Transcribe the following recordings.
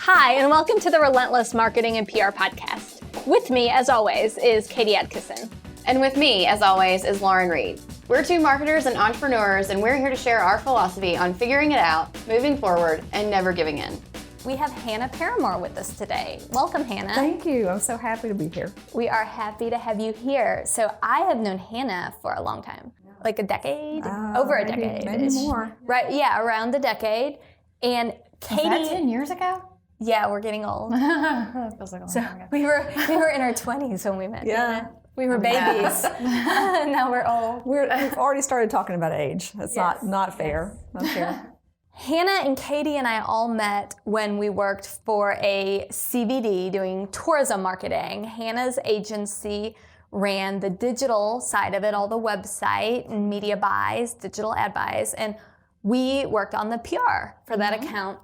Hi, and welcome to the Relentless Marketing and PR Podcast. With me, as always, is Katie Atkinson. And with me, as always, is Lauren Reed. We're two marketers and entrepreneurs, and we're here to share our philosophy on figuring it out, moving forward, and never giving in. We have Hannah Paramore with us today. Welcome, Hannah. Thank you. I'm so happy to be here. We are happy to have you here. So I have known Hannah for a long time, like a decade, over a decade. Maybe more. Right, yeah, around a decade. And Katie... Was that 10 years ago? Yeah, we're getting old. That feels like a long time ago. We were in our 20s when we met. Yeah. We were babies. Now we're old. We've already started talking about age. That's not fair. Not fair. Hannah and Katie and I all met when we worked for a CBD doing tourism marketing. Hannah's agency ran the digital side of it, all the website and media buys, digital ad buys, and we worked on the PR for that account.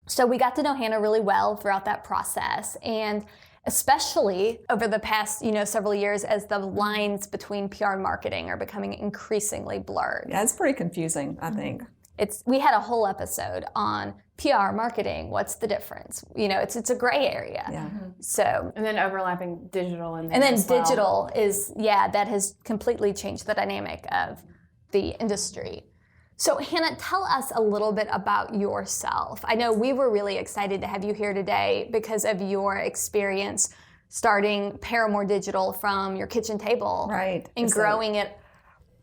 So we got to know Hannah really well throughout that process, and especially over the past, several years as the lines between PR and marketing are becoming increasingly blurred. Yeah, it's pretty confusing, I think. We had a whole episode on PR marketing. What's the difference? It's a gray area. Yeah. So And then overlapping digital and then digital is that has completely changed the dynamic of the industry. So Hannah, tell us a little bit about yourself. I know we were really excited to have you here today because of your experience starting Paramore Digital from your kitchen table, Right. and growing it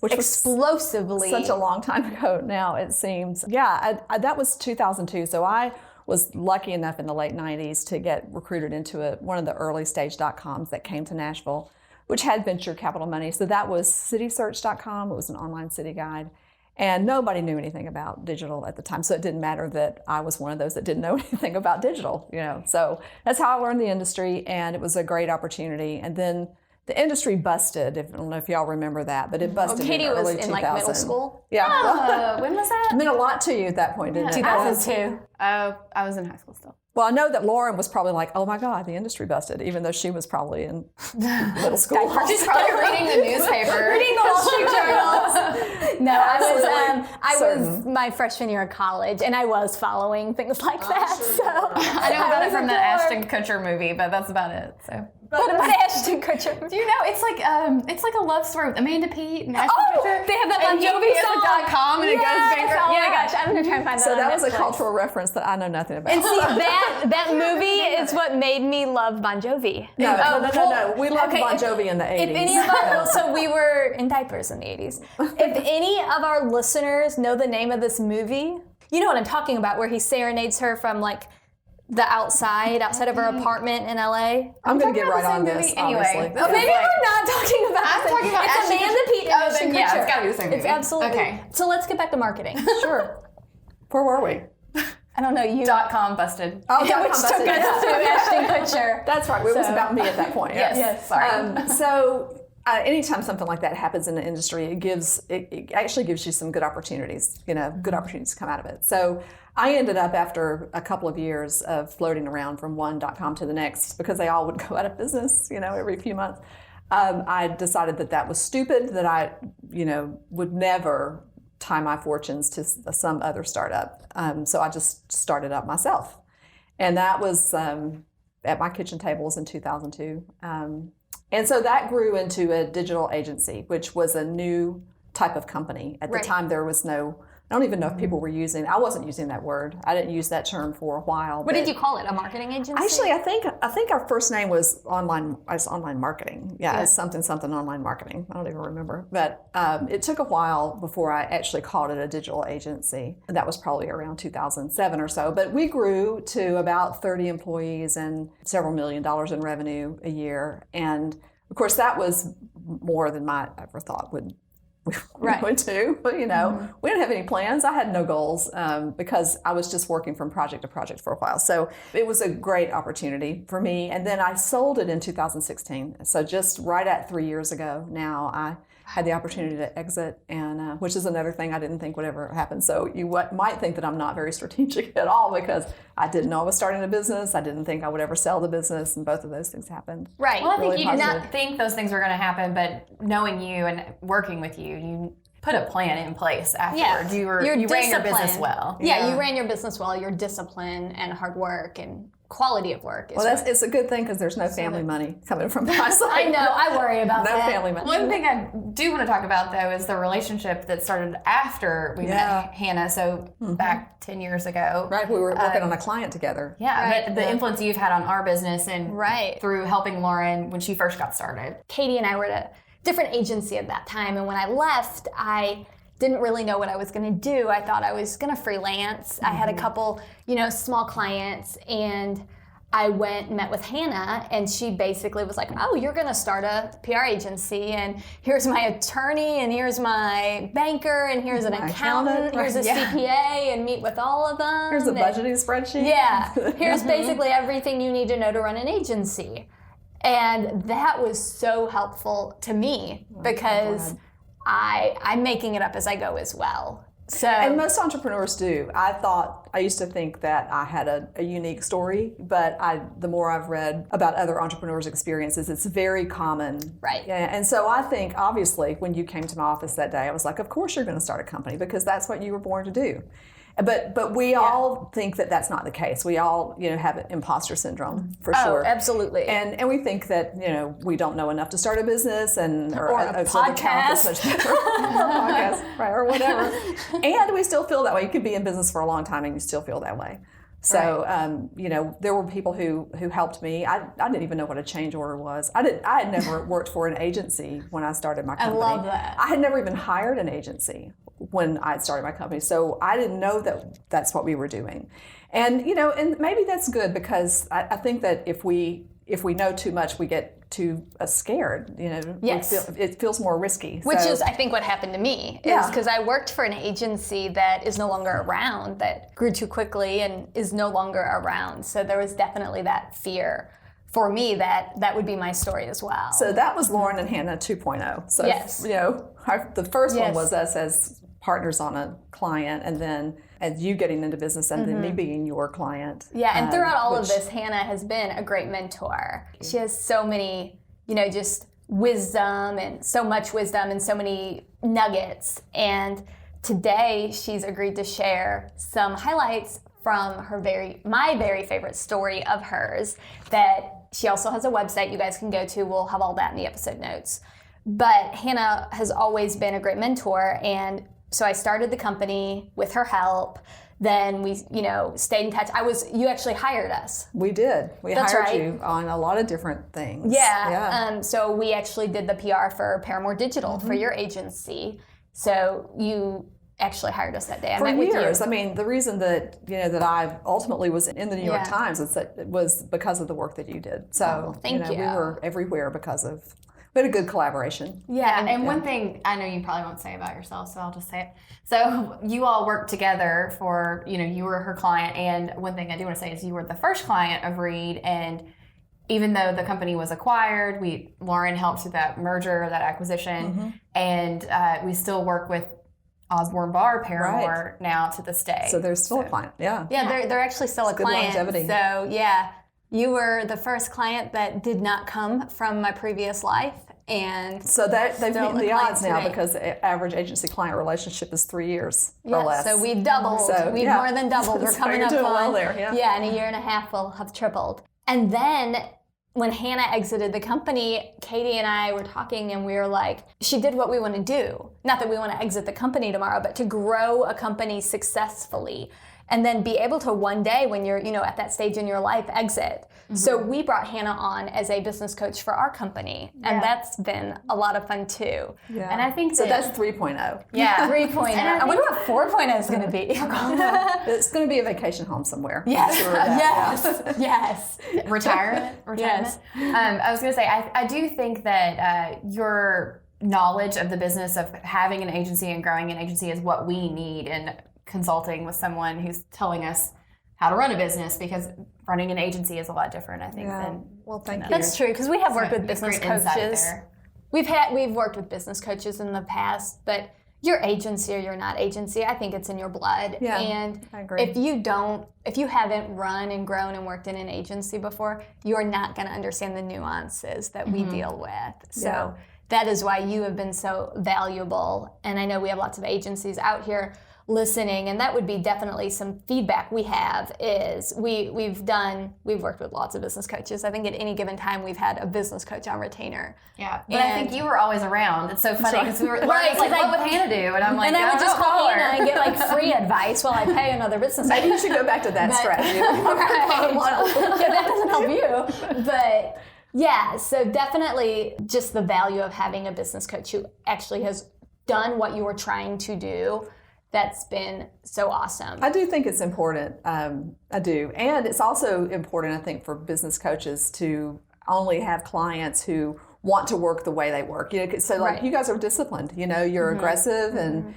Which explosively. was such a long time ago now, it seems. Yeah, that was 2002. So I was lucky enough in the late 90s to get recruited into one of the early stage .coms that came to Nashville, which had venture capital money. So that was citysearch.com. It was an online city guide. And nobody knew anything about digital at the time. So it didn't matter that I was one of those that didn't know anything about digital, So that's how I learned the industry, and it was a great opportunity. And then the industry busted. I don't know if y'all remember that, but it busted Katie in early was in 2000. middle school? Yeah. when was that? It meant a lot to you at that point, didn't it? 2002. Oh, I was in high school still. Well, I know that Lauren was probably like, oh my God, the industry busted, even though she was probably in middle school. She's probably reading the newspaper. Reading the Wall Street Journals. No, I was my freshman year of college, and I was following things like that. sure. So I know about it from the Ashton Kutcher movie, but that's about it. So. What about Ashton Kutcher? Do you know it's like a love story with Amanda Peet and Ashton Kutcher? They have that Bon and Jovi song. .com and it goes bankrupt. Oh my gosh, I'm gonna try and find that. So on that was a Netflix. cultural reference that I know nothing about. And see, that movie is what made me love Bon Jovi. No. We loved Bon Jovi in the 80s. If any of our, so we were in diapers in the 80s. If any of our listeners know the name of this movie, you know what I'm talking about, where he serenades her from the outside of her apartment in LA. I'm going to get right on this, anyway. obviously. Oh, maybe we're not talking about I'm the same. talking about It's Ashton Amanda Peet and Ashton Kutcher. Yeah, it's got to be the same movie. It's absolutely. Okay. So let's get back to marketing. Sure. Where were we? I don't know, you. .com busted. Oh, Which took us to Ashton Kutcher. That's right. It was about me at that point. Yes. Sorry. So anytime something like that happens in the industry, it actually gives you some good opportunities. Good opportunities come out of it. So I ended up, after a couple of years of floating around from one .com to the next, because they all would go out of business, every few months. I decided that was stupid. That I, would never tie my fortunes to some other startup. So I just started up myself, and that was at my kitchen tables in 2002. And so that grew into a digital agency, which was a new type of company. At the time, there was I don't even know if people were I wasn't using that word. I didn't use that term for a while. What did you call it? A marketing agency? Actually, I think our first name was online marketing. Yeah, it's something online marketing. I don't even remember. But it took a while before I actually called it a digital agency. That was probably around 2007 or so. But we grew to about 30 employees and several $1 million in revenue a year. And of course, that was more than I ever thought would would do. But we didn't have any plans. I had no goals because I was just working from project to project for a while. So it was a great opportunity for me. And then I sold it in 2016. So just right at 3 years ago now, I had the opportunity to exit, and which is another thing I didn't think would ever happen. So you might think that I'm not very strategic at all because I didn't know I was starting a business. I didn't think I would ever sell the business, and both of those things happened. Right. Well, I think Really you did positive. not think those things were going to happen, but knowing you and working with you, put a plan in place afterwards. Yeah. You ran your business well. Yeah, you ran your business well. Your discipline and hard work and quality of work. It's a good thing because there's no family money coming from my side. I know. I worry about no that. family money. One thing I do want to talk about, though, is the relationship that started after we met Hannah. So back 10 years ago. Right, we were working on a client together. Yeah, right. But the influence you've had on our business and through helping Lauren when she first got started. Katie and I were at a different agency at that time, and when I left, I didn't really know what I was going to do. I thought I was going to freelance. I had a couple, small clients, and I went and met with Hannah, and she basically was like, oh, you're going to start a PR agency, and here's my attorney, and here's my banker, and here's an accountant, here's a CPA, and meet with all of them. Here's a budgeting spreadsheet. Yeah. Here's basically everything you need to know to run an agency. And that was so helpful to me because I'm making it up as I go as well. So, and most entrepreneurs do. I used to think that I had a unique story, but the more I've read about other entrepreneurs' experiences, it's very common. Right. And so I think, obviously, when you came to my office that day, I was like, of course you're going to start a company because that's what you were born to do. But we all think that that's not the case. We all, have imposter syndrome for sure. Oh, absolutely. And we think that, we don't know enough to start a business or a podcast. Or whatever. And we still feel that way. You could be in business for a long time and you still feel that way. So, there were people who helped me. I didn't even know what a change order was. I had never worked for an agency when I started my company. I love that. I had never even hired an agency when I started my company. So I didn't know that that's what we were doing. And, and maybe that's good because I think that if we know too much, we get too scared, Yes. It feels more risky. Which is, I think, what happened to me, is because I worked for an agency that is no longer around, that grew too quickly and is no longer around. So there was definitely that fear for me that would be my story as well. So that was Lauren and Hannah 2.0. So, yes. The first one was us as partners on a client, and then as you getting into business, and then me being your client. Yeah, and throughout all of this, Hannah has been a great mentor. She has so many, just wisdom and so much wisdom and so many nuggets. And today she's agreed to share some highlights from my very favorite story of hers that she also has a website you guys can go to. We'll have all that in the episode notes. But Hannah has always been a great mentor, and so I started the company with her help. Then we, stayed in touch. You actually hired us. We did. We That's hired right. you on a lot of different things. Yeah. So we actually did the PR for Paramore Digital for your agency. So you actually hired us that day. For met years. with you. I mean, the reason that that I ultimately was in the New York Times was because of the work that you did. So thank you. We were everywhere because of. We had a good collaboration. Yeah, and one thing I know you probably won't say about yourself, so I'll just say it. So you all worked together for, you were her client, and one thing I do want to say is you were the first client of Reed, and even though the company was acquired, Lauren helped with that merger, that acquisition, and we still work with Osborne Barr Paramore now to this day. So they're still a client, Yeah, they're actually still a client. Longevity. So yeah, you were the first client that did not come from my previous life, and so that they've beaten the odds now today. because the average agency-client relationship is 3 years or less. So we've doubled. We've more than doubled. We're So coming you're up doing on well there. Yeah. in a year and a half we'll have tripled. And then when Hannah exited the company, Katie and I were talking, and we were like, she did what we want to do. Not that we want to exit the company tomorrow, but to grow a company successfully. And then be able to one day, when you're, at that stage in your life, exit. So we brought Hannah on as a business coach for our company, and that's been a lot of fun too. Yeah. And I think so. That's 3.0. Yeah, 3.0. And I wonder what 4.0 is going to be. It's going to be a vacation home somewhere. Yes. Sure that, Yes. Retirement. Yes. I was going to say, I do think that your knowledge of the business of having an agency and growing an agency is what we need in consulting with someone who's telling us how to run a business, because running an agency is a lot different, I think, than. Well, thank you. That's true, because we have worked with business great insight coaches. there. We've worked with business coaches in the past, but your agency or your not agency, I think it's in your blood. Yeah, and I agree. if you haven't run and grown and worked in an agency before, you're not going to understand the nuances that we deal with. So that is why you have been so valuable. And I know we have lots of agencies out here listening, and that would be definitely some feedback we have is we've worked with lots of business coaches. I think at any given time we've had a business coach on retainer. Yeah, but I think you were always around. It's so funny because we were Right, like, what would Hannah do? And I'm like, and I would just call her Hannah and get like free advice while I pay another business coach. Maybe you should go back to that strategy. Right. Yeah, that doesn't help you. But yeah, so definitely just the value of having a business coach who actually has done what you were trying to do. That's been so awesome. I do think it's important. I do. And it's also important, I think, for business coaches to only have clients who want to work the way they work. You know, so like Right. you guys are disciplined, you know, you're aggressive and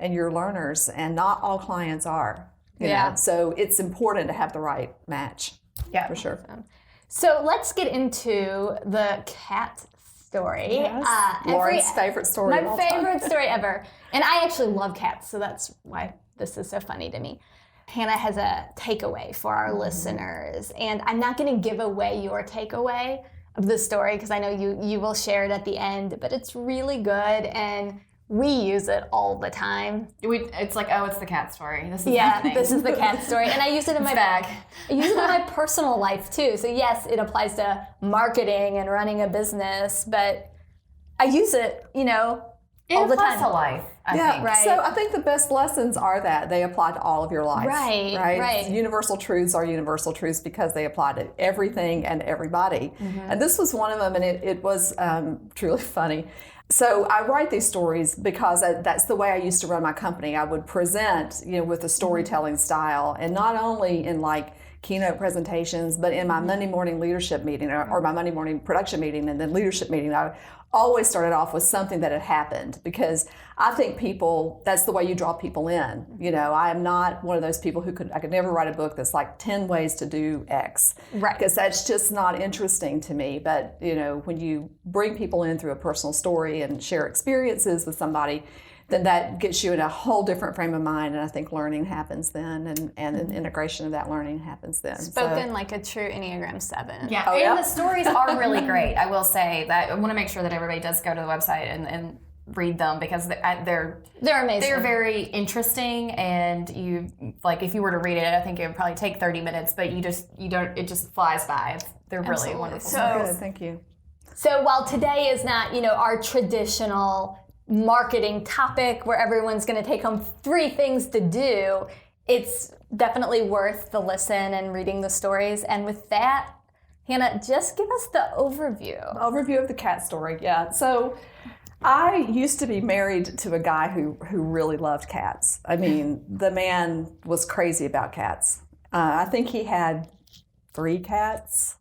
you're learners, and not all clients are. You know? So it's important to have the right match. Yeah. For sure. So let's get into the cat story. Yes. Lauren's favorite story of My all time. favorite story ever. And I actually love cats, so that's why this is so funny to me. Hannah has a takeaway for our listeners, and I'm not going to give away your takeaway of the story because I know you will share it at the end, but it's really good, and we use it all the time. It's like, oh, it's the cat story. This is Yeah, this is the cat story, and I use it in my bag. I use it in my personal life too. So yes, it applies to marketing and running a business, but I use it, you know, all the time. To life, I think. Right. So I think the best lessons are that they apply to all of your life. Right. Universal truths are universal truths because they apply to everything and everybody. And this was one of them, and it was truly funny. So I write these stories because that's the way I used to run my company. I would present, you know, with a storytelling style, and not only in like keynote presentations, but in my Monday morning leadership meeting or my Monday morning production meeting and then leadership meeting, I always started off with something that had happened, because I think that's the way you draw people in. You know, I am not one of those people I could never write a book that's like 10 ways to do X. Right. Because that's just not interesting to me. But, you know, when you bring people in through a personal story and share experiences with somebody, then that gets you in a whole different frame of mind, and I think learning happens then, and an integration of that learning happens then. Spoken like a true Enneagram 7. Yeah, and the stories are really great. I will say that I want to make sure that everybody does go to the website and read them, because they're amazing. They're very interesting, and you like if you were to read it, I think it would probably take 30 minutes, but it just flies by. They're really wonderful. Good, thank you. So while today is not, you know, our traditional marketing topic where everyone's going to take home 3 things to do, it's definitely worth the listen and reading the stories. And with that, Hannah, just give us the overview. Overview of the cat story, yeah. So I used to be married to a guy who really loved cats. I mean, the man was crazy about cats. I think he had 3 cats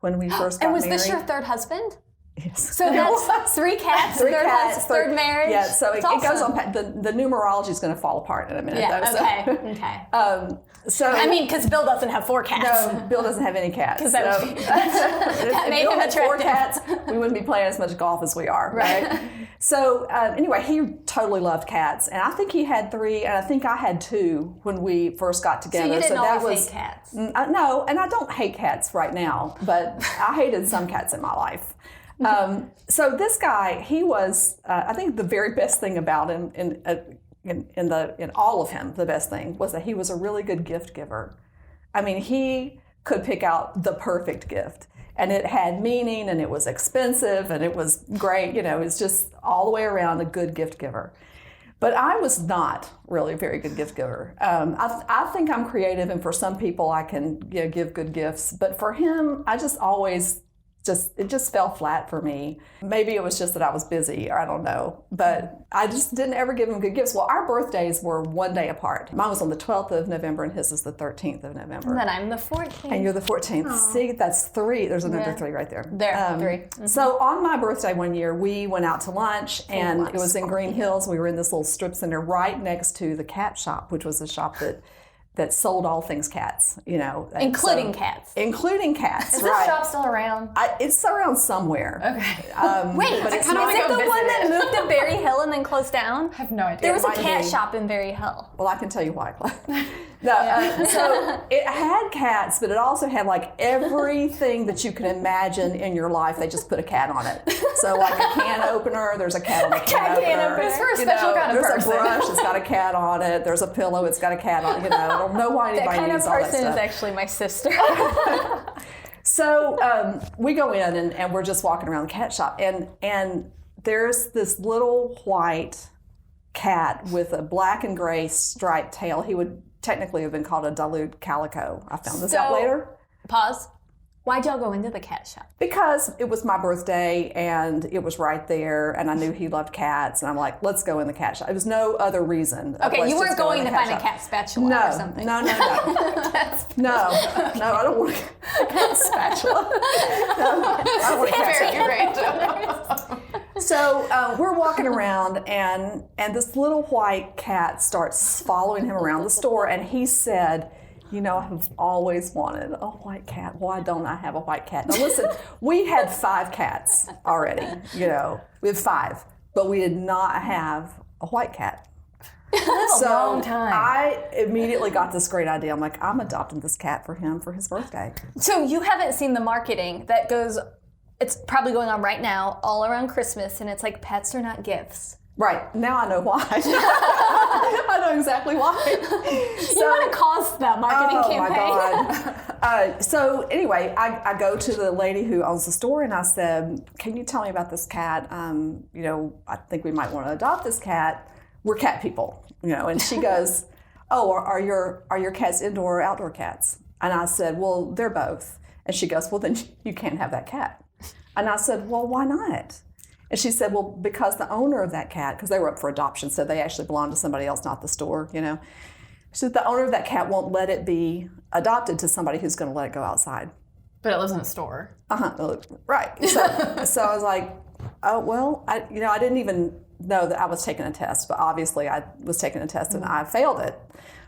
when we first got And was married. this your third husband? Yes. So that's 3 cats, third marriage. Yeah, so it goes awesome. on. The numerology is going to fall apart in a minute. Yeah, though, okay. So I mean, because Bill doesn't have 4 cats. no, Bill doesn't have any cats. that So, would be- if made Bill him had 4 attractive. cats, we wouldn't be playing as much golf as we are, right? So anyway, he totally loved cats, and I think he had 3, and I think I had 2 when we first got together. So you didn't that always was hate cats. no, and I don't hate cats right now, but I hated some cats in my life. So this guy, he was, I think the very best thing about him, in all of him, the best thing was that he was a really good gift giver. I mean, he could pick out the perfect gift, and it had meaning, and it was expensive, and it was great. You know, it's just all the way around a good gift giver. But I was not really a very good gift giver. I think I'm creative, and for some people I can give good gifts. But for him, I just always it just fell flat for me. Maybe it was just that I was busy, or I don't know. But I just didn't ever give him good gifts. Well, our birthdays were 1 day apart. Mine was on the 12th of November, and his is the 13th of November. And then I'm the 14th. And you're the 14th. Aww. See, that's 3. There's another 3 right there. There, 3. Mm-hmm. So on my birthday one year, we went out to lunch, and it was in Green Hills. We were in this little strip center right next to the cat shop, which was a shop that sold all things cats, you know. Including cats. Including cats, Is right. this shop still around? It's around somewhere. Okay. Wait, but it's is not- it the visit one that it. moved to Berry Hill and then closed down? I have no idea. There was a might cat be. shop in Berry Hill. Well, I can tell you why. So it had cats, but it also had like everything that you can imagine in your life. They just put a cat on it. So like a can opener, there's a cat on the can opener. It's for a special kind of person. There's a brush, it's got a cat on it. There's a pillow, it's got a cat on it. I don't know why anybody needs all that stuff. That kind of person is actually my sister. So we go in and we're just walking around the cat shop, and there's this little white cat with a black and gray striped tail. He would technically have been called a dilute calico. I found this out later. Pause. Why'd y'all go into the cat shop? Because it was my birthday and it was right there, and I knew he loved cats, and I'm like, let's go in the cat shop. There was no other reason. Okay, you weren't going to find a cat spatula or something. No. No, I don't want a cat spatula. No, I don't want a cat spatula. So we're walking around, and this little white cat starts following him around the store, and he said, I've always wanted a white cat. Why don't I have a white cat? Now listen, we had 5 cats already, we had 5, but we did not have a white cat. That's a long time. I immediately got this great idea. I'm like, I'm adopting this cat for him for his birthday. So you haven't seen the marketing that goes, it's probably going on right now all around Christmas, and it's like, pets are not gifts. Right. Now I know why. I know exactly why. You want to cause that marketing campaign. Oh, my God. So anyway, I go to the lady who owns the store, and I said, can you tell me about this cat? I think we might want to adopt this cat. We're cat people, And she goes, oh, are your cats indoor or outdoor cats? And I said, well, they're both. And she goes, well, then you can't have that cat. And I said, well, why not? And she said, well, because the owner of that cat, because they were up for adoption, so they actually belong to somebody else, not the store, She said the owner of that cat won't let it be adopted to somebody who's going to let it go outside. But it lives in a store. Right. So I was like, oh, well, I didn't even know that I was taking a test, but obviously I was taking a test and I failed it.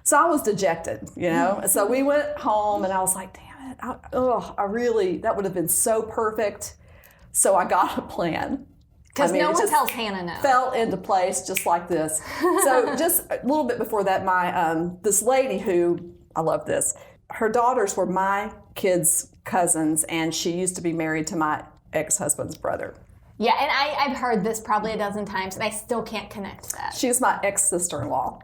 So I was dejected, So we went home and I was like, damn it, that would have been so perfect. So I got a plan. Because no one tells Hannah no. Fell into place just like this. So just a little bit before that, my this lady who, I love this, her daughters were my kids' cousins, and she used to be married to my ex-husband's brother. Yeah, and I've heard this probably a dozen times, and I still can't connect that. She's my ex-sister-in-law.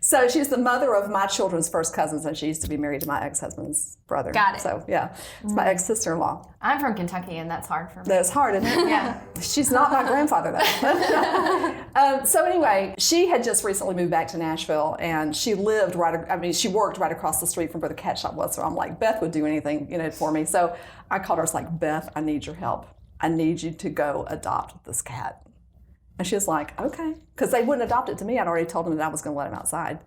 So she's the mother of my children's first cousins, and she used to be married to my ex-husband's brother. Got it. So yeah, it's my ex-sister-in-law. I'm from Kentucky, and that's hard for me. That's hard, isn't it? Yeah. She's not my grandfather, though. So anyway, she had just recently moved back to Nashville, and she worked right across the street from where the cat shop was. So I'm like, Beth would do anything, for me. So I called her. I was like, Beth, I need your help. I need you to go adopt this cat. And she was like, okay. Because they wouldn't adopt it to me. I'd already told them that I was going to let him outside.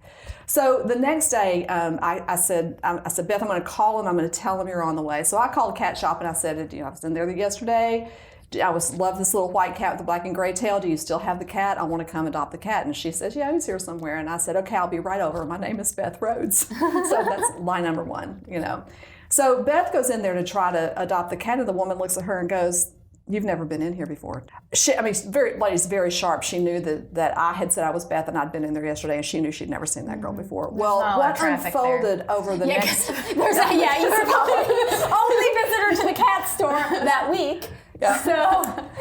So the next day, I said, Beth, I'm going to call him. I'm going to tell him you're on the way. So I called the cat shop and I said, I was in there yesterday. I love this little white cat with the black and gray tail. Do you still have the cat? I want to come adopt the cat. And she says, yeah, he's here somewhere. And I said, okay, I'll be right over. My name is Beth Rhodes. So that's line number 1, So Beth goes in there to try to adopt the cat, and the woman looks at her and goes, you've never been in here before. Lady's very sharp. She knew that I had said I was Beth and I'd been in there yesterday, and she knew she'd never seen that girl before. Well, what unfolded over the next... you were probably only visitor to the cat store that week. Yeah.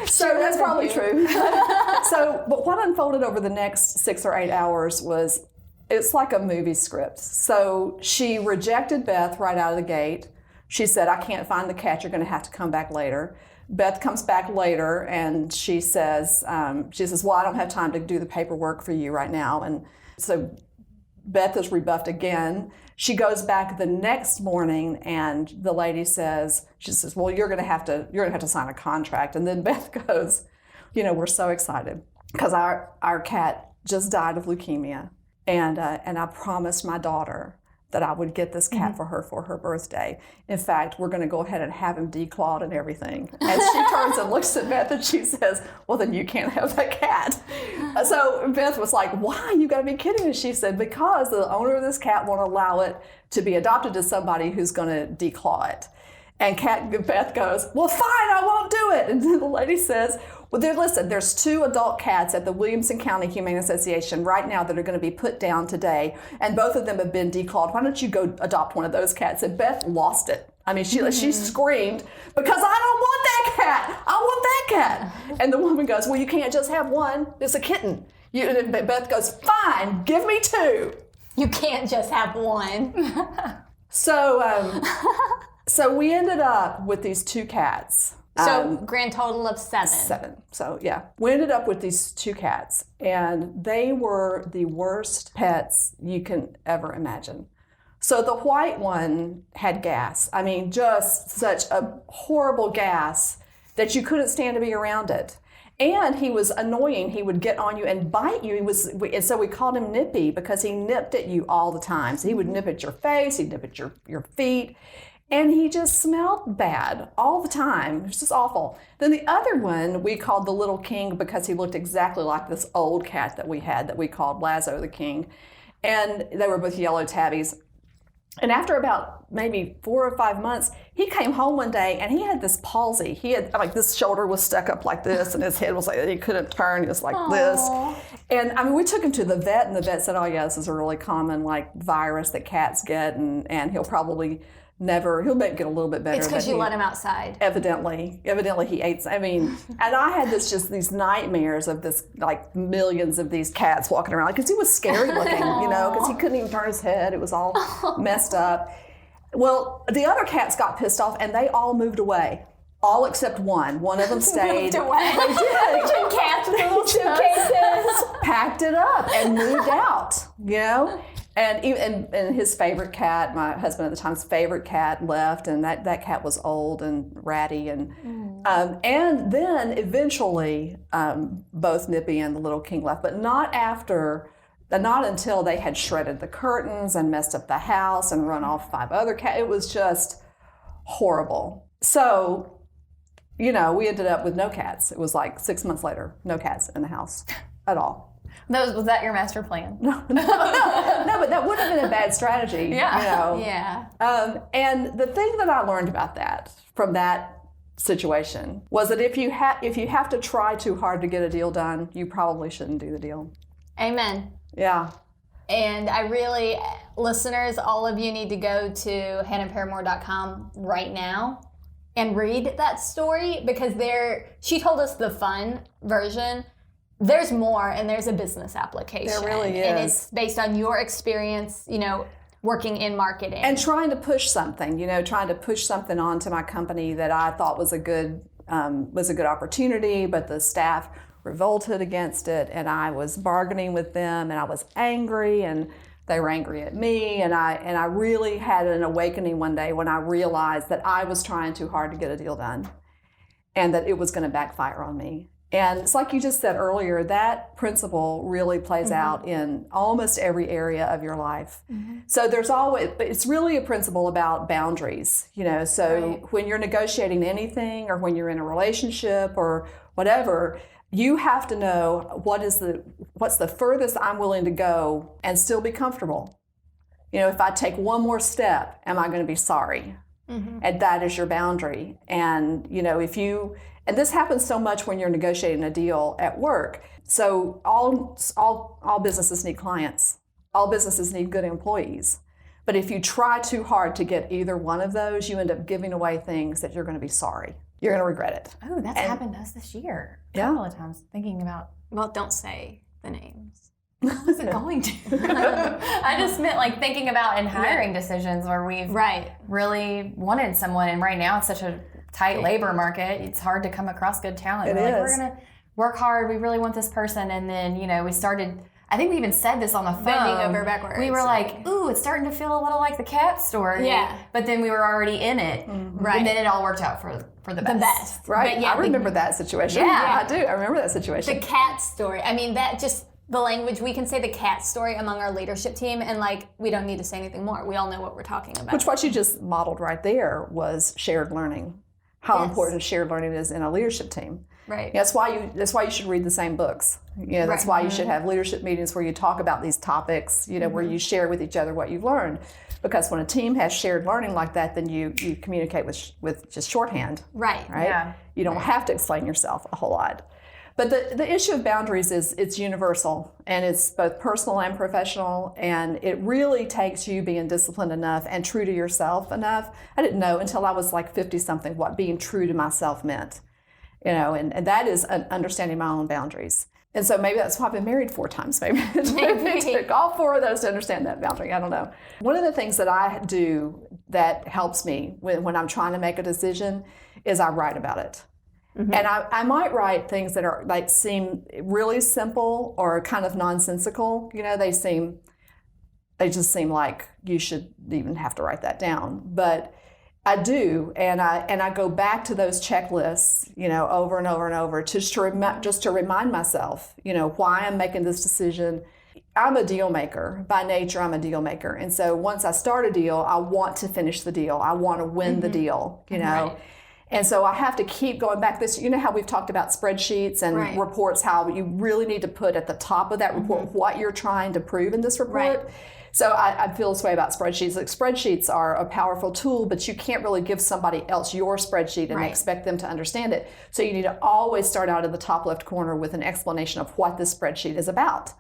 So that's probably true. But what unfolded over the next 6 or 8 hours was, it's like a movie script. So she rejected Beth right out of the gate. She said, I can't find the cat. You're going to have to come back later. Beth comes back later, and she says, well, I don't have time to do the paperwork for you right now. And so Beth is rebuffed again. She goes back the next morning, and the lady says, well, you're going to have to sign a contract. And then Beth goes, we're so excited because our cat just died of leukemia, and I promised my daughter that I would get this cat for her birthday. In fact, we're going to go ahead and have him declawed and everything. And she turns and looks at Beth and she says, well, then you can't have that cat. So Beth was like, why? You got to be kidding me. She said, because the owner of this cat won't allow it to be adopted to somebody who's going to declaw it. And Beth goes, well, fine, I won't do it. And then the lady says, well, listen, there's 2 adult cats at the Williamson County Humane Association right now that are going to be put down today, and both of them have been declawed. Why don't you go adopt one of those cats? And Beth lost it. I mean, she screamed, because I don't want that cat. I want that cat. And the woman goes, well, you can't just have one. It's a kitten. And Beth goes, fine, give me 2. You can't just have one. So we ended up with these 2 cats. So grand total of 7. 7. So yeah, we ended up with these 2 cats, and they were the worst pets you can ever imagine. So the white one had gas. I mean, just such a horrible gas that you couldn't stand to be around it. And he was annoying. He would get on you and bite you. And so we called him Nippy because he nipped at you all the time. So he would nip at your face, he'd nip at your feet. And he just smelled bad all the time. It was just awful. Then the other one we called the Little King because he looked exactly like this old cat that we had that we called Lazo the King. And they were both yellow tabbies. And after about maybe 4 or 5 months, he came home one day and he had this palsy. He had, like, this shoulder was stuck up like this and his head was like, he couldn't turn. It was like this. And I mean, we took him to the vet, and the vet said, oh yeah, this is a really common like virus that cats get, and he'll probably he'll get a little bit better. It's because you let him outside. Evidently he ate. I mean, and I had these nightmares of this, like, millions of these cats walking around, because he was scary looking, because he couldn't even turn his head. It was all messed up. Well, the other cats got pissed off, and they all moved away. All except one. One of them stayed. Moved away. They did. 2 cats with little suitcases. Packed it up and moved out, And his favorite cat, my husband at the time's favorite cat, left, and that cat was old and ratty, and then eventually both Nippy and the Little King left, but not until they had shredded the curtains and messed up the house and run off 5 other cats. It was just horrible. So, we ended up with no cats. It was like 6 months later, no cats in the house at all. Was that your master plan? No, but that would have been a bad strategy. Yeah. Yeah. And the thing that I learned about from that situation was that if you have to try too hard to get a deal done, you probably shouldn't do the deal. Amen. Yeah. And I really, listeners, all of you need to go to hannahparamore.com right now and read that story, because she told us the fun version. There's more, and there's a business application. There really is. And it's based on your experience, working in marketing. And trying to push something, onto my company that I thought was a good opportunity, but the staff revolted against it, and I was bargaining with them, and I was angry, and they were angry at me, and I really had an awakening one day when I realized that I was trying too hard to get a deal done, and that it was going to backfire on me. And it's like you just said earlier, that principle really plays out in almost every area of your life. So it's really a principle about boundaries, so when you're negotiating anything, or when you're in a relationship or whatever, you have to know what's the furthest I'm willing to go and still be comfortable. If I take one more step, am I going to be sorry? And that is your boundary. And, and this happens so much when you're negotiating a deal at work. So all businesses need clients. All businesses need good employees. But if you try too hard to get either one of those, you end up giving away things that you're going to be sorry. You're going to regret it. Oh, that's happened to us this year. A couple of times, thinking about. Well, don't say the names. I wasn't going to. I just meant thinking about in hiring decisions where we've really wanted someone, and right now it's such a tight labor market. It's hard to come across good talent. We're going to work hard. We really want this person, and then we started. I think we even said this on the phone. Bending over backwards. We were like, ooh, it's starting to feel a little like the cat story. Yeah. But then we were already in it. Right. And then it all worked out for the best. The best. Right. But I remember that situation. Yeah. I do. I remember that situation. The cat story. I mean, that just, the language, we can say the cat story among our leadership team, and we don't need to say anything more. We all know what we're talking about. Which what you just modeled right there was shared learning. how Yes. important shared learning is in a leadership team. Right. That's why you should read the same books. That's why you should have leadership meetings where you talk about these topics, where you share with each other what you've learned. Because when a team has shared learning like that, then you communicate with just shorthand. Right. Yeah. You don't have to explain yourself a whole lot. But the issue of boundaries is it's universal, and it's both personal and professional, and it really takes you being disciplined enough and true to yourself enough. I didn't know until I was like 50-something what being true to myself meant, and that is understanding my own boundaries. And so maybe that's why I've been married 4 times, maybe. It took all 4 of those to understand that boundary. I don't know. One of the things that I do that helps me when I'm trying to make a decision is I write about it. Mm-hmm. And I might write things that are like seem really simple or kind of nonsensical. They just seem like you should even have to write that down. But I do, and I go back to those checklists, over and over and over, just to remind myself, why I'm making this decision. I'm a deal maker by nature. I'm a deal maker, and so once I start a deal, I want to finish the deal. I want to win the deal, Right. And so I have to keep going back. How we've talked about spreadsheets and reports, how you really need to put at the top of that report what you're trying to prove in this report. Right. So I feel this way about spreadsheets. Like, spreadsheets are a powerful tool, but you can't really give somebody else your spreadsheet and expect them to understand it. So you need to always start out in the top left corner with an explanation of what this spreadsheet is about,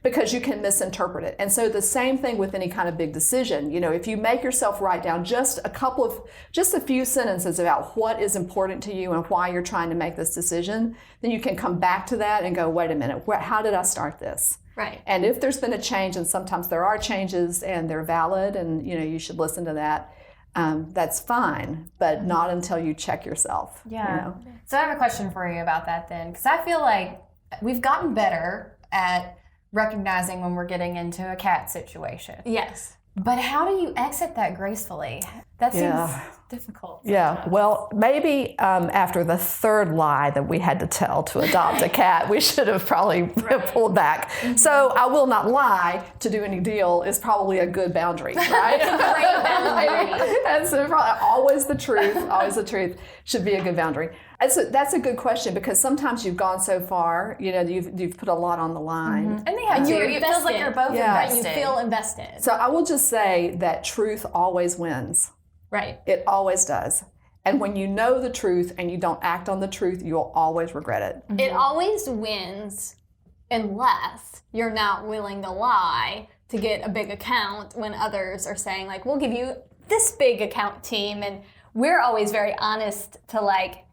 because you can misinterpret it. And so the same thing with any kind of big decision. If you make yourself write down just a few sentences about what is important to you and why you're trying to make this decision, then you can come back to that and go, wait a minute, how did I start this? Right. And if there's been a change, and sometimes there are changes and they're valid, and you should listen to that, that's fine, but not until you check yourself. Yeah. So I have a question for you about that then, because I feel like we've gotten better at recognizing when we're getting into a cat situation. Yes. But how do you exit that gracefully? That seems difficult. Yeah, well, maybe after the 3rd lie that we had to tell to adopt a cat, we should have probably pulled back. Mm-hmm. So I will not lie to do any deal is probably a good boundary, right? Great boundary. And so probably always the truth should be a good boundary. That's a good question, because sometimes you've gone so far, you've put a lot on the line. Mm-hmm. And they have to. It feels like you're both invested. You feel invested. So I will just say that truth always wins. Right. It always does. And when you know the truth and you don't act on the truth, you'll always regret it. Mm-hmm. It always wins unless you're not willing to lie to get a big account when others are saying, like, we'll give you this big account team. And we're always very honest to, like,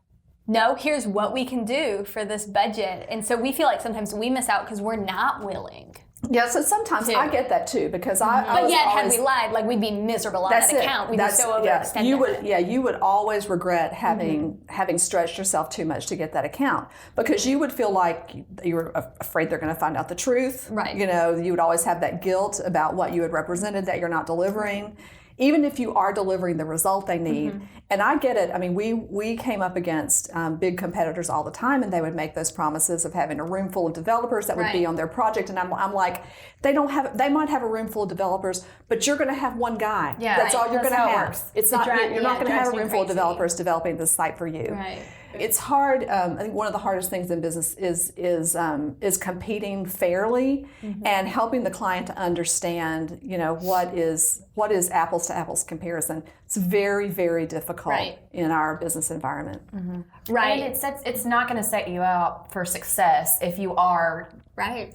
no, here's what we can do for this budget. And so we feel like sometimes we miss out because we're not willing. Yeah, so sometimes I get that too, because But yet, had we lied, like, we'd be miserable on that account. We'd be so overextended. You would always regret having stretched yourself too much to get that account, because you would feel like you were afraid they're going to find out the truth. Right. You would always have that guilt about what you had represented that you're not delivering, even if you are delivering the result they need. Mm-hmm. And I get it. I mean, we came up against big competitors all the time, and they would make those promises of having a room full of developers that would be on their project. And I'm like, they might have a room full of developers, but you're going to have one guy. Yeah, that's all you're going to have. It's not, you're not going to have a room full of developers developing this site for you. Right. It's hard. I think one of the hardest things in business is competing fairly and helping the client to understand, what is apples to apples comparison. It's very, very difficult in our business environment. Mm-hmm. Right. And it's not going to set you up for success if you are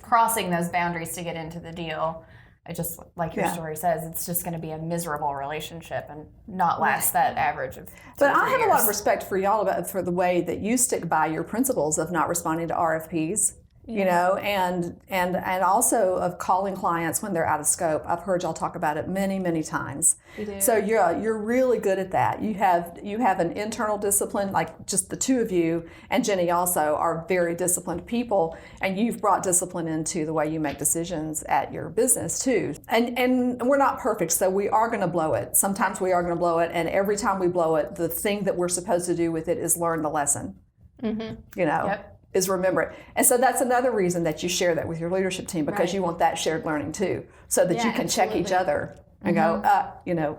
crossing those boundaries to get into the deal. It just, like your story says, it's just going to be a miserable relationship and not last that average of 2 But or 3 I have years. a lot of respect for y'all for the way that you stick by your principles of not responding to RFPs. And also of calling clients when they're out of scope. I've heard y'all talk about it many, many times. You do. So you're really good at that. You have an internal discipline, like just the two of you, and Jenny also are very disciplined people, and you've brought discipline into the way you make decisions at your business too. And we're not perfect, so we are going to blow it. Sometimes we are going to blow it, and every time we blow it, the thing that we're supposed to do with it is learn the lesson. Mm-hmm. Is remember it. And so that's another reason that you share that with your leadership team, because you want that shared learning too, so that you can check each other and go,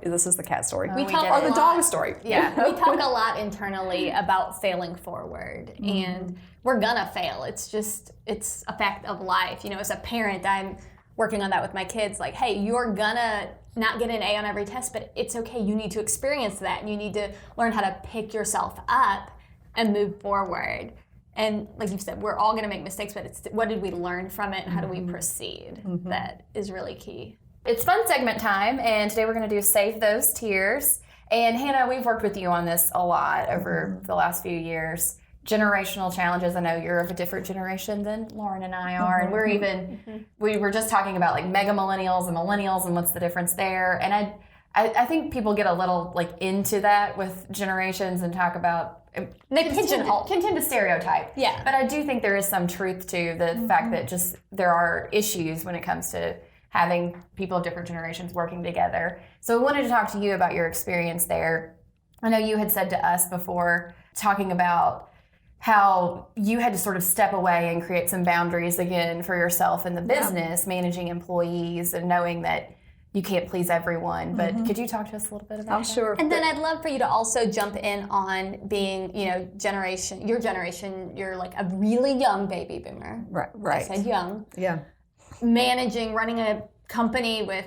this is the cat story. We talk or the dog story. Yeah, we talk a lot internally about failing forward, and we're gonna fail. It's a fact of life. As a parent, I'm working on that with my kids. Like, hey, you're gonna not get an A on every test, but it's okay. You need to experience that, and you need to learn how to pick yourself up and move forward. And like you said, we're all going to make mistakes, but it's what did we learn from it and how do we proceed? That is really key. It's fun segment time, and today we're going to do Save Those Tears. And Hannah, we've worked with you on this a lot over the last few years. Generational challenges. I know you're of a different generation than Lauren and I are, and we're even, we were just talking about like mega millennials and what's the difference there. And I think people get a little like into that with generations and talk about they pigeonhole, continue to stereotype. Yeah. But I do think there is some truth to the fact that just there are issues when it comes to having people of different generations working together. So I wanted to talk to you about your experience there. I know you had said to us before, talking about how you had to sort of step away and create some boundaries again for yourself in the business, managing employees and knowing that you can't please everyone, but could you talk to us a little bit about that? Sure. And then I'd love for you to also jump in on being, your generation, you're like a really young baby boomer. Right. I said young. Yeah. Running a company with,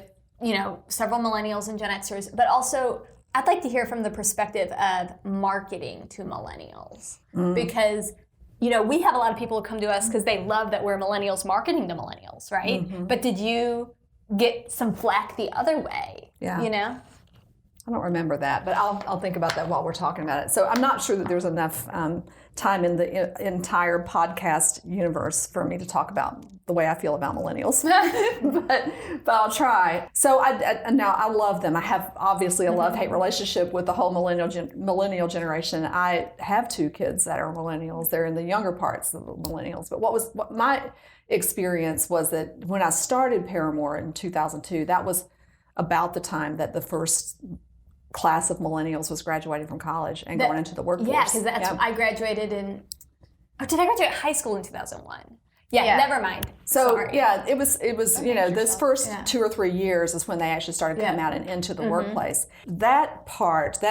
several millennials and Gen Xers, but also I'd like to hear from the perspective of marketing to millennials because, we have a lot of people who come to us because they love that we're millennials marketing to millennials, right? But did you get some flack the other way? Yeah. I don't remember that, but I'll think about that while we're talking about it. So I'm not sure that there's enough time in the entire podcast universe for me to talk about the way I feel about millennials, but I'll try. So now I love them. I have obviously a love-hate relationship with the whole millennial generation. I have 2 kids that are millennials. They're in the younger parts of the millennials. But what my experience was that when I started Paramore in 2002, that was about the time that the first class of millennials was graduating from college and going into the workforce. Yeah, because I graduated in. Oh, did I graduate high school in 2001? Yeah. Never mind. So Sorry. it was those first 2 or 3 years is when they actually started coming out and into the workplace. That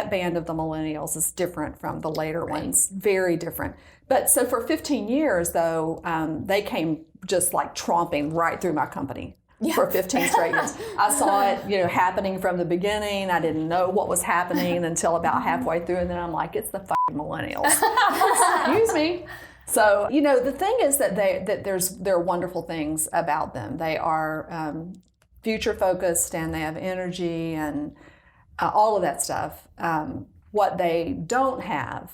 band of the millennials is different from the later ones, very different. But so for 15 years though, they came just like tromping right through my company. For 15 straight years. I saw it, happening from the beginning. I didn't know what was happening until about halfway through, and then I'm like, it's the fucking millennials. Excuse me. So, the thing is that there are wonderful things about them. They are future focused and they have energy and all of that stuff. What they don't have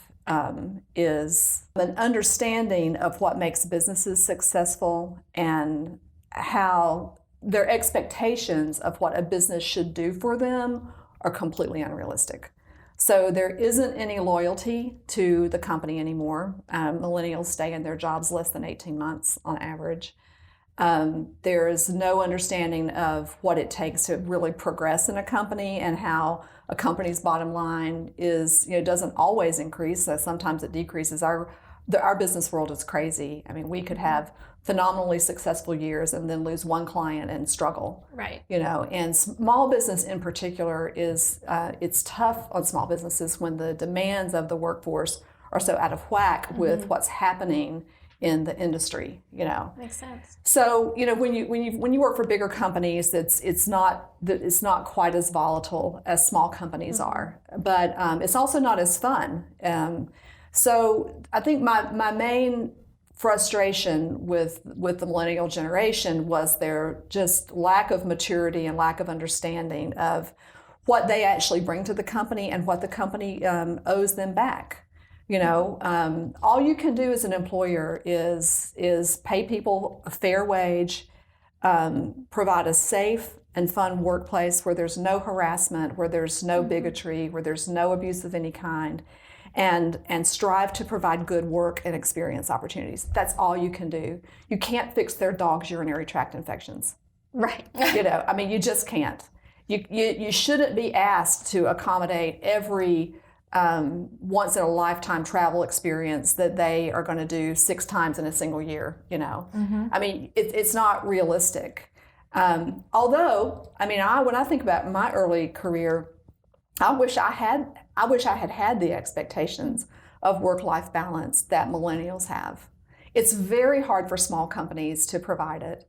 is an understanding of what makes businesses successful and how their expectations of what a business should do for them are completely unrealistic. So there isn't any loyalty to the company anymore. Millennials stay in their jobs less than 18 months on average. There is no understanding of what it takes to really progress in a company and how a company's bottom line is, doesn't always increase. So sometimes it decreases. Our business world is crazy. I mean, we could have phenomenally successful years and then lose one client and struggle. Right. And small business in particular is, it's tough on small businesses when the demands of the workforce are so out of whack with what's happening in the industry, Makes sense. So, when you work for bigger companies, it's not quite as volatile as small companies are, but it's also not as fun. So I think my main frustration with the millennial generation was their just lack of maturity and lack of understanding of what they actually bring to the company and what the company owes them back. All you can do as an employer is pay people a fair wage, provide a safe and fun workplace where there's no harassment, where there's no bigotry, where there's no abuse of any kind, and strive to provide good work and experience opportunities. That's all you can do. You can't fix their dog's urinary tract infections. Right. You just can't. You shouldn't be asked to accommodate every once in a lifetime travel experience that they are going to do 6 times in a single year. It's not realistic. Although, I mean, when I think about my early career, I wish I had the expectations of work-life balance that millennials have. It's very hard for small companies to provide it.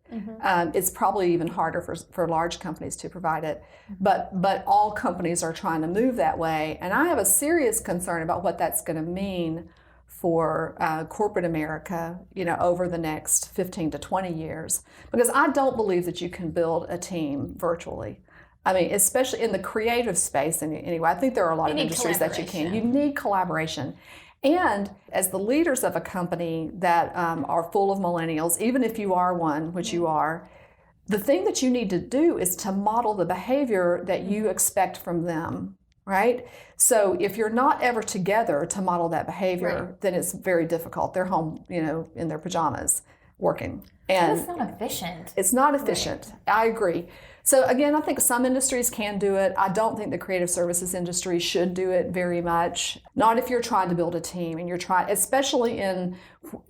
It's probably even harder for large companies to provide it. But all companies are trying to move that way. And I have a serious concern about what that's going to mean for corporate America, over the next 15 to 20 years. Because I don't believe that you can build a team virtually. I mean, especially in the creative space anyway. I think there are a lot of industries that you can. You need collaboration. And as the leaders of a company that are full of millennials, even if you are one, which you are, the thing that you need to do is to model the behavior that you expect from them, right? So if you're not ever together to model that behavior, then it's very difficult. They're home, in their pajamas working. And it's not efficient. It's not efficient. Right. I agree. So again, I think some industries can do it. I don't think the creative services industry should do it very much. Not if you're trying to build a team and you're trying, especially in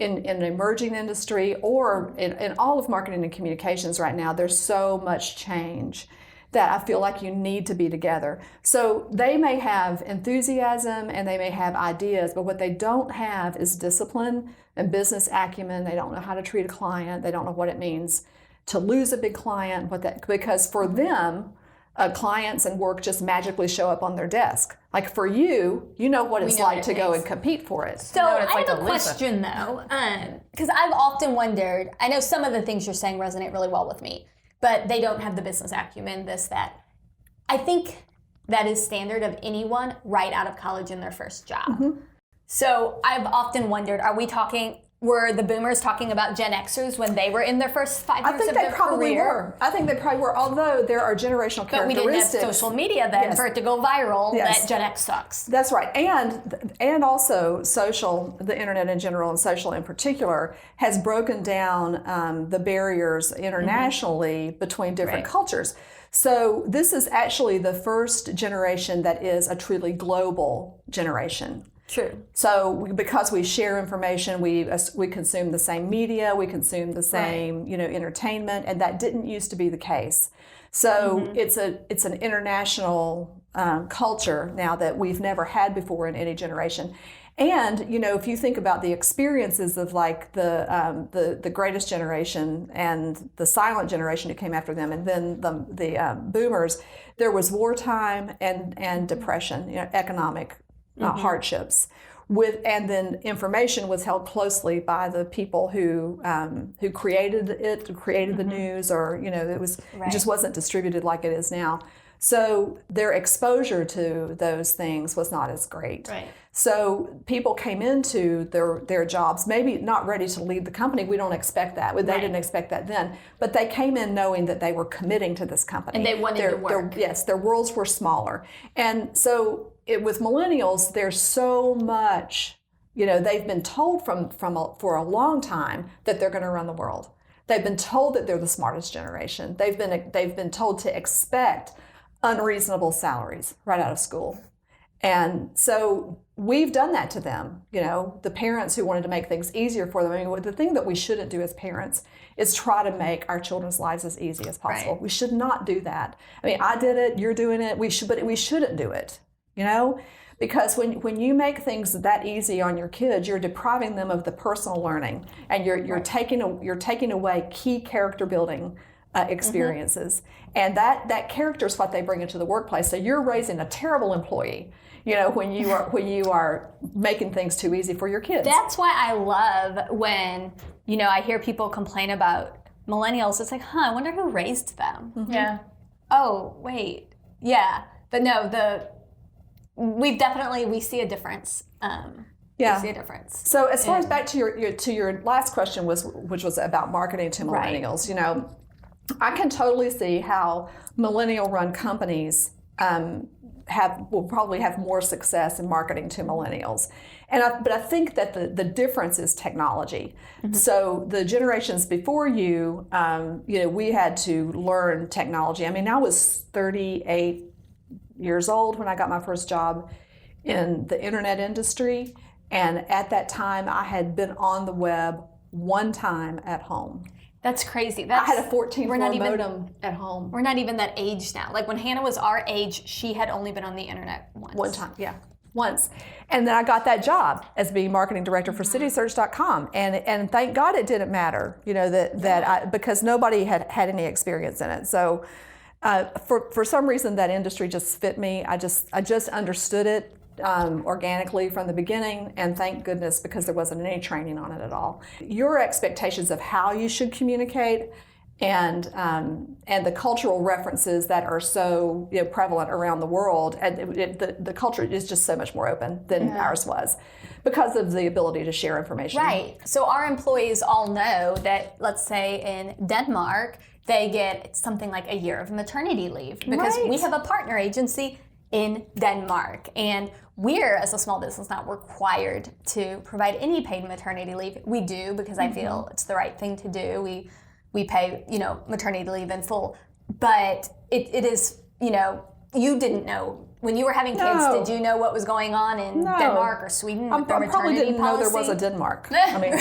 an emerging industry or in all of marketing and communications right now, there's so much change that I feel like you need to be together. So they may have enthusiasm and they may have ideas, but what they don't have is discipline and business acumen. They don't know how to treat a client. They don't know what it means to lose a big client, because for them, clients and work just magically show up on their desk. Like for you, you know what it's like to go and compete for it. So I have a question though, because I've often wondered, I know some of the things you're saying resonate really well with me, but they don't have the business acumen, this, that. I think that is standard of anyone right out of college in their first job. So I've often wondered, were the boomers talking about Gen Xers when they were in their first 5 years of their career? I think they probably were. I think they probably were, although there are generational characteristics. But we didn't have social media then for it to go viral that Gen X sucks. That's right. And also the internet in general and social in particular has broken down the barriers internationally between different cultures. So this is actually the first generation that is a truly global generation. True. So because we share information, we consume the same media, we consume the same entertainment, and that didn't used to be the case. So it's an international culture now that we've never had before in any generation. And if you think about the experiences of like the greatest generation and the silent generation who came after them, and then the boomers, there was wartime and depression, economic hardships. And then information was held closely by the people who created the news, or it just wasn't distributed like it is now. So their exposure to those things was not as great. Right. So people came into their jobs maybe not ready to lead the company. We don't expect that. They didn't expect that then. But they came in knowing that they were committing to this company. And they wanted to work. Their worlds were smaller. And so with millennials, there's so much, they've been told for a long time that they're going to run the world. They've been told that they're the smartest generation. They've been told to expect unreasonable salaries right out of school. And so we've done that to them, the parents who wanted to make things easier for them. I mean, the thing that we shouldn't do as parents is try to make our children's lives as easy as possible. Right. We should not do that. I mean, I did it, you're doing it, but we shouldn't do it, because when you make things that easy on your kids, you're depriving them of the personal learning, and you're taking away key character building experiences. And that character is what they bring into the workplace. So you're raising a terrible employee, when you are making things too easy for your kids. That's why I love when, I hear people complain about millennials. It's like, I wonder who raised them. Yeah. Oh, wait. Yeah. But no, we see a difference. We see a difference. So as far as back to your last question which was about marketing to millennials, I can totally see how millennial-run companies will probably have more success in marketing to millennials. But I think that the difference is technology. So the generations before you, we had to learn technology. I mean, I was 38 years old when I got my first job in the internet industry. And at that time, I had been on the web one time at home. That's crazy. I had a 14 we're floor not even- modem at home. We're not even that age now. Like when Hannah was our age, she had only been on the internet once. One time, yeah. Once. And then I got that job as being marketing director for citysearch.com. And thank God it didn't matter, because nobody had any experience in it. So for some reason that industry just fit me. I just understood it organically from the beginning, and thank goodness, because there wasn't any training on it at all. Your expectations of how you should communicate and the cultural references that are so prevalent around the world, and the culture is just so much more open than ours was because of the ability to share information. Right. So our employees all know that, let's say in Denmark, they get something like a year of maternity leave because we have a partner agency in Denmark, and we're, as a small business, not required to provide any paid maternity leave. We do because I feel it's the right thing to do. We pay, maternity leave in full, but it is, you didn't know when you were having kids. Did you know what was going on in Denmark or Sweden? I probably didn't know there was a Denmark. I mean,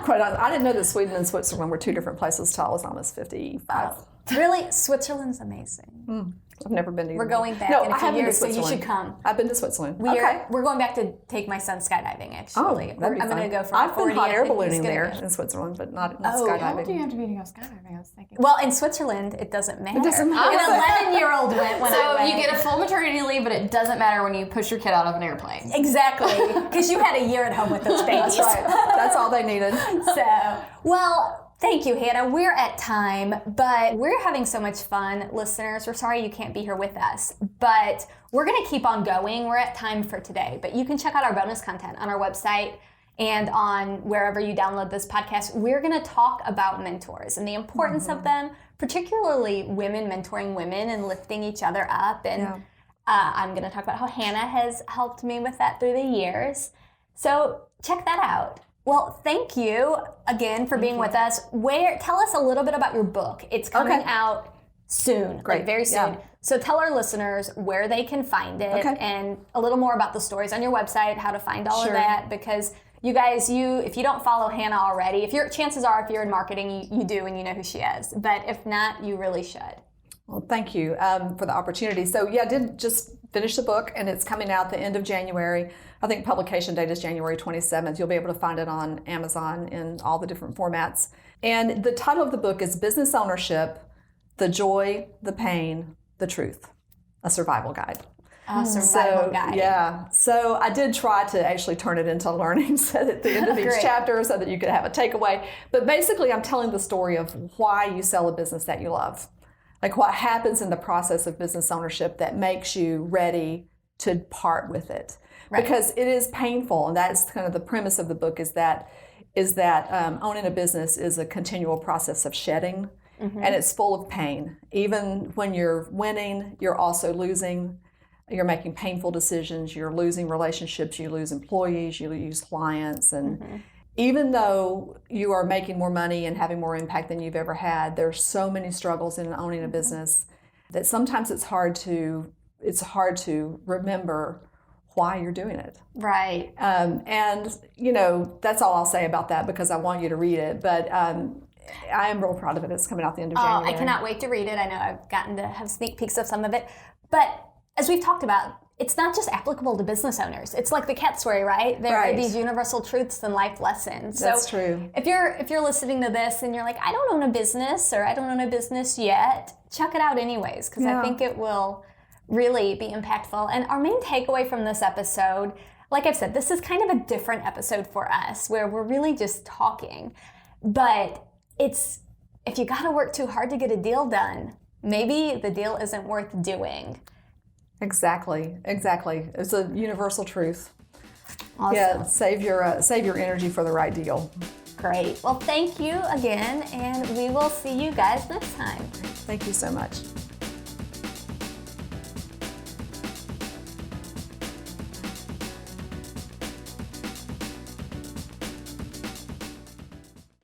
quite honestly, I didn't know that Sweden and Switzerland were two different places till I was almost 55. Really, Switzerland's amazing. I've never been to either. We're going back in a few years, so you should come. I've been to Switzerland. We're going back to take my son skydiving, actually. Oh, that'd be I'm fun. going to go for I've been hot air ballooning there go. in Switzerland, but not How skydiving. old do you have to be to go skydiving? I was thinking. Well, in Switzerland, it doesn't matter. It doesn't matter. An 11-year-old went when I So went. you get a full maternity leave, but it doesn't matter when you push your kid out of an airplane. Exactly, because you had a year at home with those babies. That's right. That's all they needed. Thank you, Hannah. We're at time, but we're having so much fun, listeners. We're sorry you can't be here with us, but we're going to keep on going. We're at time for today, but you can check out our bonus content on our website and on wherever you download this podcast. We're going to talk about mentors and the importance of them, particularly women mentoring women and lifting each other up. And I'm going to talk about how Hannah has helped me with that through the years. So check that out. Well, thank you again for being with us. Tell us a little bit about your book. It's coming out soon, Great. very soon. Yeah. So tell our listeners where they can find it and a little more about the stories on your website, how to find all of that, because you guys, if you don't follow Hannah already, chances are if you're in marketing, you do and you know who she is. But if not, you really should. Well, thank you for the opportunity. So I did just finish the book, and it's coming out the end of January. I think publication date is January 27th. You'll be able to find it on Amazon in all the different formats. And the title of the book is Business Ownership, The Joy, the Pain, the Truth, a survival guide. Survival guide. Yeah. So I did try to actually turn it into learnings at the end of each chapter so that you could have a takeaway. But basically, I'm telling the story of why you sell a business that you love. Like what happens in the process of business ownership that makes you ready to part with it. Right. Because it is painful, and that's kind of the premise of the book is that owning a business is a continual process of shedding, and it's full of pain. Even when you're winning, you're also losing. You're making painful decisions, you're losing relationships, you lose employees, you lose clients, and even though you are making more money and having more impact than you've ever had, there's so many struggles in owning a business that sometimes it's hard to remember why you're doing it. Right. And that's all I'll say about that because I want you to read it. But I am real proud of it. It's coming out the end of January. I cannot wait to read it. I know I've gotten to have sneak peeks of some of it. But as we've talked about, it's not just applicable to business owners. It's like the cat story, right? There are these universal truths and life lessons. That's true. If you're listening to this and you're like, I don't own a business or I don't own a business yet, check it out anyways, because I think it will really be impactful. And our main takeaway from this episode, like I've said, this is kind of a different episode for us where we're really just talking. But if you got to work too hard to get a deal done, maybe the deal isn't worth doing. Exactly. It's a universal truth. Awesome. Yeah, save your energy for the right deal. Great. Well, thank you again, and we will see you guys next time. Thank you so much.